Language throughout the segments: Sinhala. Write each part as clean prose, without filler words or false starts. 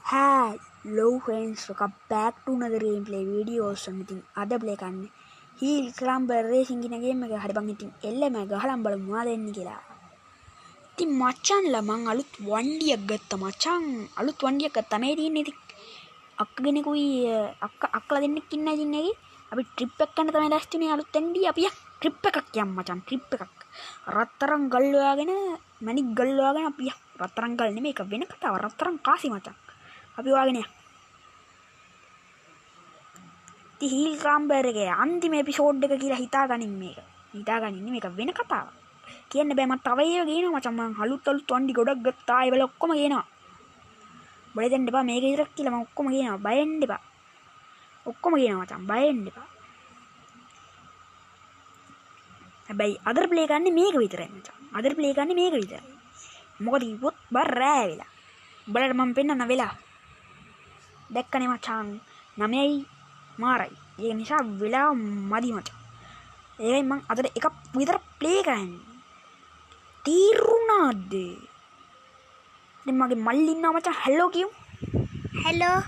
Hello friends, welcome back to another gameplay video or something. අද play කරන්නේ Hill Climber Racing කියන game එක. හරි බං ඉතින් එල්ලම ගහලා බලමු මොනවද එන්නේ කියලා. ඉතින් මචන්ලා මං අලුත් වண்டிයක් ගත්තා මචං. අලුත් වண்டிයක් ගත්තා. මේ තියෙන්නේ ඉතින් අක්කගෙනෙකුයි අක්කලා දෙන්නෙක් ඉන්නා ඉතින් ඒකේ. අපි ට්‍රිප් එකක් යන්න තමයි ලෑස්තිනේ අලුත් වண்டிය. අපි ට්‍රිප් එකක් යමු මචං. ට්‍රිප් එකක්. රත්තරන් ගල් හොයාගෙන මැණික් ගල් හොයාගෙන අපි රත්තරන් ගල් නෙමෙයි ඒක වෙන කතාවක්. රත්තරන් කාසි මචං. අපි වාගෙන යන්න. ඉතින් හිල් ක්ලයිම්බර් එකේ අන්තිම එපිසෝඩ් එක කියලා හිතාගනින් මේක. හිතාගනින්නේ මේක වෙන කතාවක්. කියන්න බෑ මම තව ඒවා ගේනවා මචං. මම අලුත් වණ්ඩි ගොඩක් ගත්තා. ඒවල ඔක්කොම ගේනවා. බය දෙන්න එපා මේක විතරක් කියලා මම ඔක්කොම ගේනවා. බය වෙන්න එපා. ඔක්කොම ගේනවා මචං. බය වෙන්න එපා. හැබැයි අදර ප්ලේ කරන්නේ මේක විතරයි මචං. අදර ප්ලේ කරන්නේ මේක විතරයි. මොකද කිව්වොත් බර රෑ වෙලා. උඹලට මම පෙන්නන්න වෙලා. දැක්කනේ මචං 9යි මාරයි. ඒ නිසා වෙලා මදි මචං. ඒකයි මං අද එකක් විතර ප්ලේ කරන්නේ. තීරුණාද? දැන් මගේ මල්ලි ඉන්නවා මචං. හෙලෝ කියමු. හෙලෝ.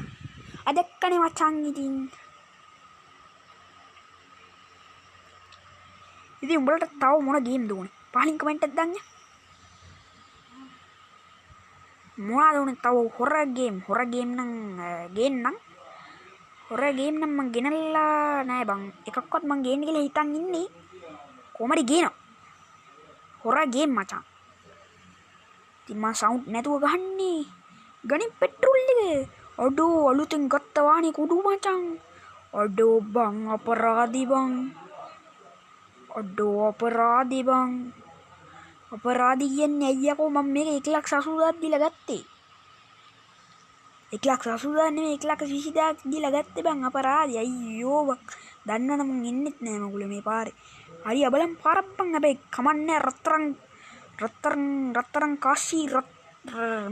දැක්කනේ මචං ඉතින්. ඉතින් උඹලට තව මොන ගේම්ද ඕනේ? පහලින් කමෙන්ට් එකක් දාන්න. මොනවද උනේ තව හොරර් ගේම් නම් ගේන්නම් හොරර් ගේම් නම් මං ගෙනල්ලා නෑ බං එකක්වත් මං ගේන්න කියලා හිතන් ඉන්නේ කොහමද ගේනවා හොරර් ගේම් මචං ඉතින් මං සවුන්ඩ් නැතුව ගහන්නේ ගණන් පෙට්‍රෝල් එක අඩෝ අලුතෙන් ගත්ත වාහනේ කුඩු මචං අඩෝ බං අපරාධි බං අඩෝ අපරාධි බං අපරාධි කියන්නේ අයියකෝ මම මේක 1,80,000ක් දීලා ගත්තේ 1,80,000 නෙමෙයි 1,20,000ක් දීලා ගත්තේ බං අපරාධි අයියෝ බං දන්නවනම් මං එන්නෙත් නෑ මගුලේ මේ පාරේ හරි අබලම් පාරක් බං හැබැයි කමන්නේ රත්තරන් කාසි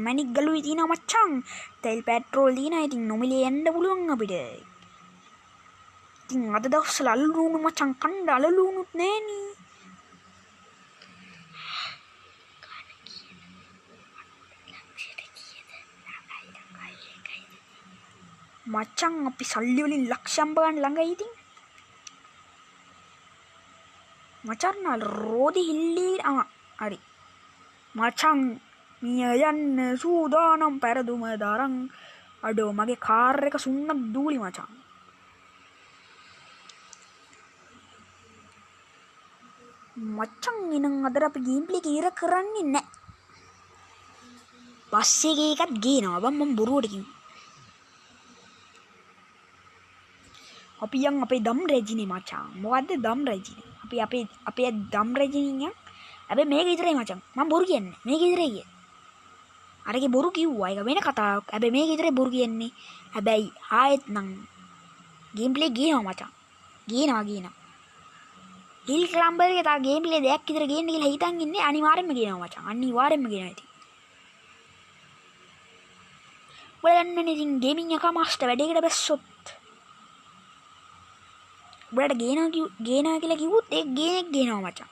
මැණික් ගලුයි තියෙනවා මචං තෙල් පෙට්‍රෝල් තියෙනවා ඉතින් නොමිලේ යන්න පුළුවන් අපිට ඉතින් අද දවස්වල අලලුණු මචං කණ්ඩ අලලුණුත් නෑනේ මචං අපි සල්ලි වලින් ලක්ෂම් ගන්න ළඟයි ඉතින් මචං රෝදි හිල්ලි හරි මචං මිය යන්න සූදානම් පෙරදුම දරන් අඩෝ මගේ කාර් එක සුන්නක් දූලි මචං මචං එනං අද අපි ගේම් ප්ලේ එක ඉවර කරන්නේ නැහැ පස්සේ එකත් ගේනවා බං මම බොරුවට කිව්වා අපි යන් අපේ දම් රෙජිනේ මචං මොකද්ද දම් රෙජිනේ අපි අපේ දම් රෙජිනේ යන් හැබැයි මේක විතරයි මචං මම බොරු කියන්නේ මේක විතරයි කියේ අරගේ බොරු කිව්වා ඒක වෙන කතාවක් හැබැයි මේක විතරයි බොරු කියන්නේ හැබැයි ආයෙත් නම් ගේම් ප්ලේ ගේනවා මචං ගේනවා හිල් ක්ලයිම්බර් එකේ තා ගේම් ප්ලේ දෙයක් විතර ගේන්න කියලා හිතන් ඉන්නේ අනිවාර්යෙන්ම ගේනවා මචං අනිවාර්යෙන්ම ගේනවා ඉතින් ඔයාලන්නේ ඉතින් ගේමින් එක මාස්ටර් වැඩේකට බැස්සොත් උඹලට ගේනවා කියලා කිව්වොත් ඒ ගේනෙක් ගේනවා මචං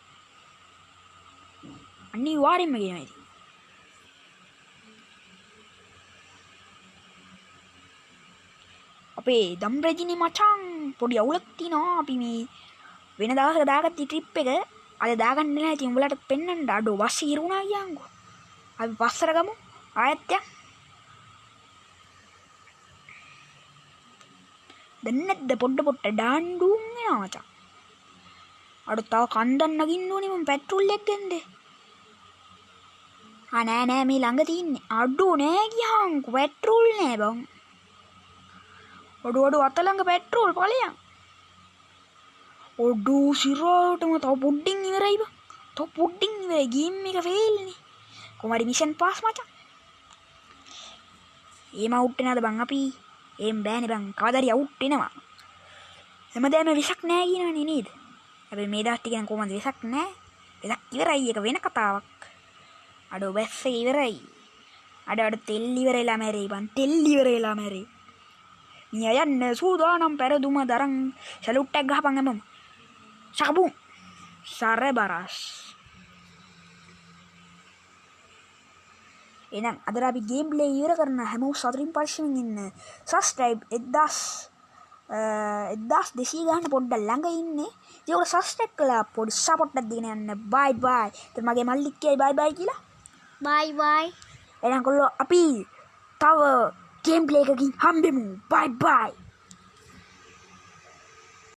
අනිවාර්යෙන්ම ගේනවා ඉතින් අපේ දම් රෙජිනේ මචං පොඩි අවුලක් තියෙනවා අපි මේ වෙන දවසක දාගත්ත ට්‍රිප් එක අද දාගන්න නැහැ ඉතින් උඹලට පෙන්නන්න අඩෝ බස් ඉරුණා කියන්කෝ අපි පස්සට ගමු ආයෙත් යන්න දැන් නැද්ද පොඩ්ඩ ඩාන්ඩුම් වෙනවා මචං අර තව කන්දන් නගින්න ඕනේ මම පෙට්‍රෝල් එක ගන්නද නෑ මේ ළඟ තියෙන්නේ අඩෝ නෑ ගියාන්කෝ පෙට්‍රෝල් නෑ බං අඩෝ අත ළඟ පෙට්‍රෝල් ඵලයන් අඩෝ සිරාටම තව පොඩ්ඩින් ඉවරයි බං තව පොඩ්ඩින් ඉවරයි ගේම් එක ෆේල් නේ කොහමද මිෂන් පාස් මචං ඒම අවුට් වෙනවද බං අපි එම් බෑනේ බං කවදාරි අවුට් වෙනවා හැමදාම විසක් නෑ කියනවනේ නේද හැබැයි මේ දවස් ටික නම් කොහමද විසක් නෑ විසක් ඉවරයි එක වෙන කතාවක් අඩෝ බැස්ස ඉවරයි අඩ තෙල් ඉවරලා මැරෙයි බං තෙල් ඉවරලා මැරෙයි මිය යන්න සූදානම් පෙරදුම දරන් සලුට් එකක් ගහපන් හැමෝම සකබුම් සරබරස් එහෙනම් අද අපි ගේම් ප්ලේ ඉවර කරන හැමෝම සතුටින් පරිස්සමින් ඉන්න. සබ්ස්ක්‍රයිබ් 1200 ගන්න පොඩ්ඩක් ළඟ ඉන්නේ. ඒක සබ්ස්ක්‍රයිබ් කළා පොඩි සපෝට් එකක් දීගෙන යන්න. බයි බයි. ඉතින් මගේ මල්ලික් කියයි බයි බයි කියලා. බයි බයි. එහෙනම් කොල්ලෝ අපි තව ගේම් ප්ලේ එකකින් හම්බෙමු. බයි බයි.